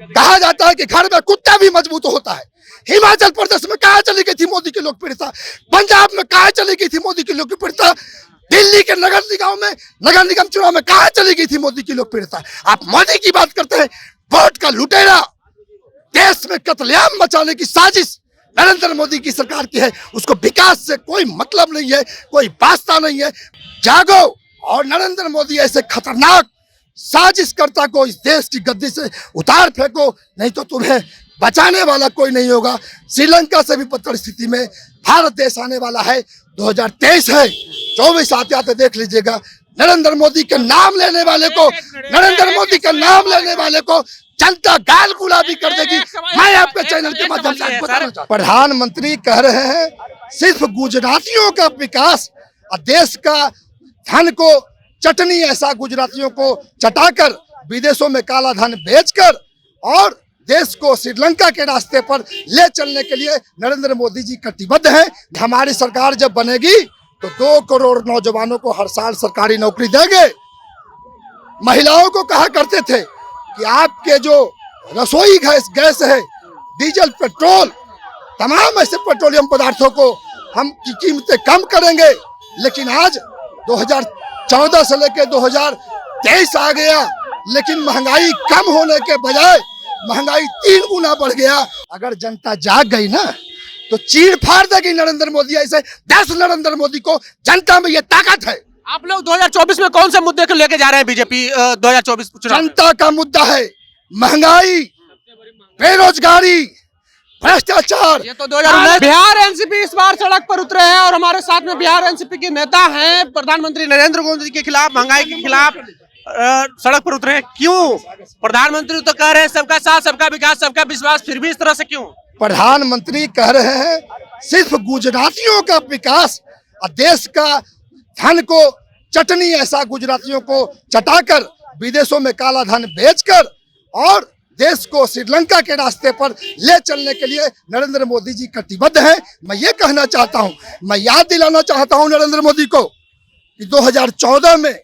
कहा जाता है कि घर में कुत्ता भी मजबूत होता है। हिमाचल प्रदेश में कहाँ चली गई थी मोदी की लोकप्रियता? पंजाब में कहाँ चली गई थी मोदी की लोकप्रियता? दिल्ली के नगर निगम चुनाव में कहाँ चली गई थी मोदी की लोकप्रियता? आप मोदी की बात करते हैं, वोट का लुटेरा। देश में कत्लेआम मचाने की साजिश नरेंद्र मोदी की सरकार की है। उसको विकास से कोई मतलब नहीं है, कोई वास्ता नहीं है। जागो और नरेंद्र मोदी ऐसे खतरनाक साजिशकर्ता को इस देश की गद्दी से उतार फेंको, नहीं तो तुम्हें बचाने वाला कोई नहीं होगा। श्रीलंका से भी बदतर स्थिति में भारत देश आने वाला है। 2023 है, 24 आते आते देख लीजिएगा। नरेंद्र मोदी के नाम लेने वाले को जनता गाल गुलाबी कर देगी। मैं आपके चैनल के माध्यम से बताना चाहता हूं, प्रधानमंत्री कह रहे हैं सिर्फ गुजरातियों का विकास और देश का धन को चटनी ऐसा गुजरातियों को चटाकर विदेशों में काला धन बेचकर और देश को श्रीलंका के रास्ते पर ले चलने के लिए नरेंद्र मोदी जी कटिबद्ध हैं। हमारी सरकार जब बनेगी तो 2 करोड़ नौजवानों को हर साल सरकारी नौकरी देंगे। महिलाओं को कहा करते थे कि आपके जो रसोई गैस है, डीजल, पेट्रोल, तमाम ऐसे पेट्रोलियम पदार्थों को हम की कीमतें कम करेंगे। लेकिन आज 2014 से लेकर 2023 आ गया, लेकिन महंगाई कम होने के बजाय महंगाई 3 गुना बढ़ गया। अगर जनता जाग गई ना तो चीर फाड़ देगी नरेंद्र मोदी। ऐसे 10 नरेंद्र मोदी को जनता में ये ताकत है। आप लोग 2024 में कौन से मुद्दे को लेके जा रहे हैं बीजेपी 2024 चुनाव? जनता का मुद्दा है महंगाई, बेरोजगारी, भ्रष्टाचार। ये तो 2019 बिहार एनसीपी इस बार सड़क पर उतरे हैं और हमारे साथ में बिहार एनसीपी के नेता हैं। प्रधानमंत्री नरेंद्र मोदी के खिलाफ, महंगाई के खिलाफ सड़क पर उतरे हैं। क्यों? प्रधानमंत्री तो कह रहे हैं सबका साथ, सबका विकास, सबका विश्वास, फिर भी इस तरह से क्यों? प्रधानमंत्री कह रहे हैं सिर्फ गुजरातियों का विकास और देश का धन को चटनी ऐसा गुजरातियों को चटाकर विदेशों में काला धन बेचकर और देश को श्रीलंका के रास्ते पर ले चलने के लिए नरेंद्र मोदी जी कटिबद्ध हैं। मैं ये कहना चाहता हूं, मैं याद दिलाना चाहता हूं नरेंद्र मोदी को कि 2014 में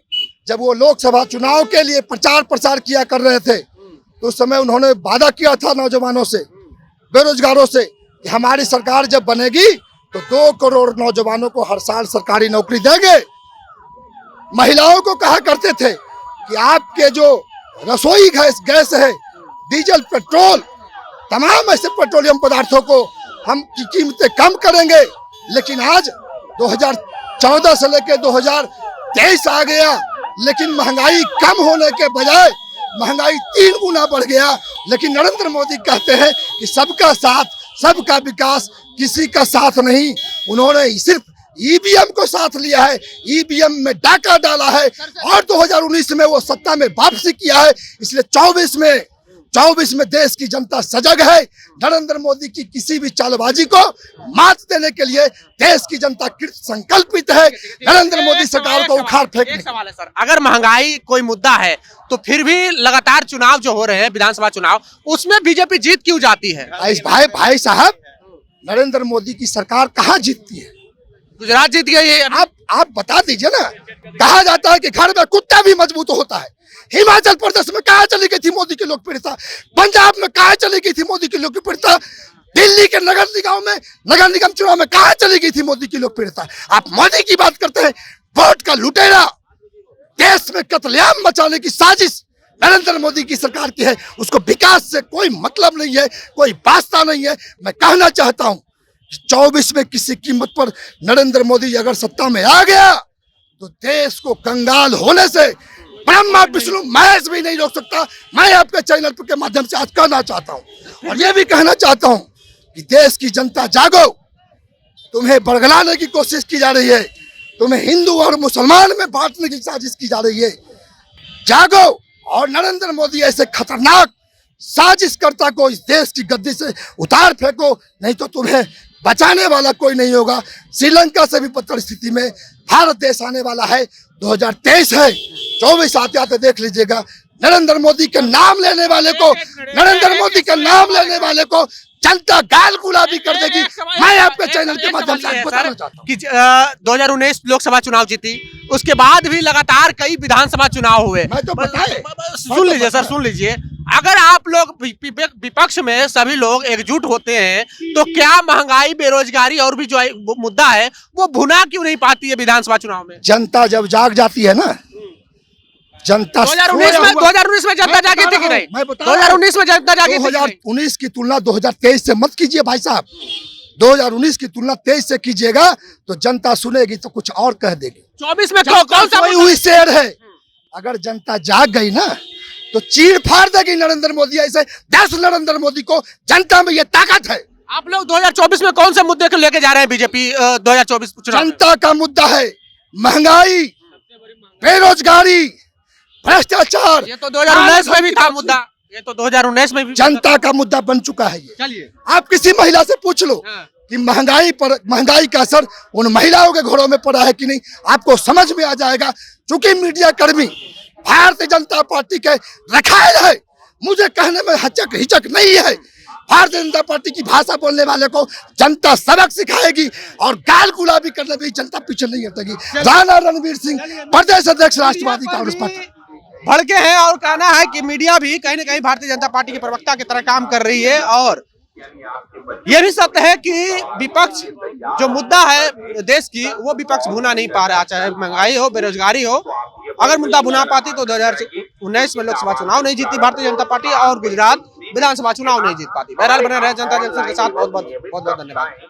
जब वो लोकसभा चुनाव के लिए प्रचार प्रसार किया कर रहे थे तो उस समय उन्होंने वादा किया था नौजवानों से, बेरोजगारों से कि हमारी सरकार जब बनेगी तो 2 करोड़ नौजवानों को हर साल सरकारी नौकरी देंगे। महिलाओं को कहा करते थे कि आपके जो रसोई गैस है, डीजल, पेट्रोल, तमाम ऐसे पेट्रोलियम पदार्थों को हम की कीमतें कम करेंगे। लेकिन आज 2014 से लेकर 2023 आ गया, लेकिन महंगाई कम होने के बजाय महंगाई 3 गुना बढ़ गया। लेकिन नरेंद्र मोदी कहते हैं कि सबका साथ, सबका विकास, किसी का साथ नहीं। उन्होंने सिर्फ ईवीएम को साथ लिया है, ईवीएम में डाका डाला है और 2019 में वो सत्ता में वापसी किया है। इसलिए 24 में देश की जनता सजग है। नरेंद्र मोदी की किसी भी चालबाजी को मात देने के लिए देश की जनता कृत संकल्पित है। नरेंद्र मोदी सरकार को उखाड़ फेंकने। एक सवाल है सर, अगर महंगाई कोई मुद्दा है तो फिर भी लगातार चुनाव जो हो रहे हैं, विधानसभा चुनाव, उसमें बीजेपी जीत क्यों जाती है? भाई साहब, नरेंद्र मोदी की सरकार कहाँ जीतती है? गुजरात जीत गई है। आप बता दीजिए ना। कहा जाता है कि घर में कुत्ता भी मजबूत होता है। हिमाचल प्रदेश में कहाँ चली गई थी मोदी की लोकप्रियता? पंजाब में कहाँ चली गई थी मोदी की लोकप्रियता? दिल्ली के नगर निगम चुनाव में कहाँ चली गई थी मोदी की लोकप्रियता? आप मोदी की बात करते हैं, वोट का लुटेरा। देश में कत्लेआम मचाने की साजिश नरेंद्र मोदी की सरकार की है। उसको विकास से कोई मतलब नहीं है, कोई वास्ता नहीं है। मैं कहना चाहता हूं 24 में किसी कीमत पर नरेंद्र मोदी अगर सत्ता में आ गया तो देश को कंगाल होने से ब्रह्मा विष्णु महेश भी नहीं रोक सकता। मैं आपके चैनल के माध्यम से आज कहना चाहता हूं और ये भी कहना चाहता हूं कि देश की जनता जागो। तुम्हें बरगलाने की कोशिश की जा रही है, तुम्हें हिंदू और मुसलमान में बांटने की साजिश की जा रही है। जागो और नरेंद्र मोदी ऐसे खतरनाक साजिशकर्ता को इस देश की गद्दी से उतार फेंको, नहीं तो तुम्हें बचाने वाला कोई नहीं होगा। श्रीलंका से भी बदतर स्थिति में भारत देश आने वाला है। 2023 है, 24 आते आते देख लीजिएगा। नरेंद्र मोदी के नाम लेने वाले को जनता गाल गुलाबी कर देगी। मैं आपके चैनल के माध्यम से बताना चाहता हूं कि 2019 लोकसभा चुनाव जीती, उसके बाद भी लगातार कई विधानसभा चुनाव हुए। मैं तो बताए सुन लीजिए सर, सुन लीजिए। अगर आप लोग विपक्ष में सभी लोग एकजुट होते हैं तो क्या महंगाई, बेरोजगारी और भी जो मुद्दा है वो भुना क्यों नहीं पाती है विधानसभा चुनाव में? जनता जब जाग जाती है ना, जनता 2019 में जनता जागी थी कि नहीं? मैं बता 2019 में जनता जागी थी कि नहीं? 2019 की तुलना 2023 से मत कीजिए भाई साहब। 2019 की तुलना 23 से कीजिएगा तो जनता सुनेगी तो कुछ और कह देगी। 24 में कौन सा कोई हुई शेर है? अगर जनता जाग गई ना तो चीर फाड़ देगी नरेंद्र मोदी। ऐसे 10 नरेंद्र मोदी को जनता में ये ताकत है। आप लोग 2024 में कौन से मुद्दे को लेके जा रहे हैं बीजेपी 2024 चुनाव? जनता का मुद्दा है महंगाई, बेरोजगारी, भ्रष्टाचार। ये तो 2019 में भी था मुद्दा, ये तो 2019 में भी जनता का मुद्दा बन चुका है ये। चलिए आप किसी महिला से पूछ लो कि महंगाई का असर उन महिलाओं के घरों में पड़ा है कि नहीं, आपको समझ में आ जाएगा। क्योंकि मीडिया कर्मी भारतीय जनता पार्टी के रखायल है, मुझे कहने में हिचक नहीं है। भारतीय जनता पार्टी की भाषा बोलने वाले को जनता सबक सिखाएगी और गाल गुलाबी करने में जनता पीछे नहीं हटेगी। राणा रणवीर सिंह, प्रदेश अध्यक्ष राष्ट्रवादी कांग्रेस पार्टी। भड़के हैं और कहना है कि मीडिया भी कहीं न कहीं भारतीय जनता पार्टी के प्रवक्ता की तरह काम कर रही है। और यह भी सत्य है कि विपक्ष जो मुद्दा है देश की, वो विपक्ष भुना नहीं पा रहा, चाहे महंगाई हो, बेरोजगारी हो। अगर मुद्दा भुना पाती तो 2019 में लोकसभा चुनाव नहीं जीती भारतीय जनता पार्टी और गुजरात विधानसभा चुनाव नहीं जीत पाती। बहरहाल बने रहे जनता जंक्शन के साथ। बहुत बहुत धन्यवाद।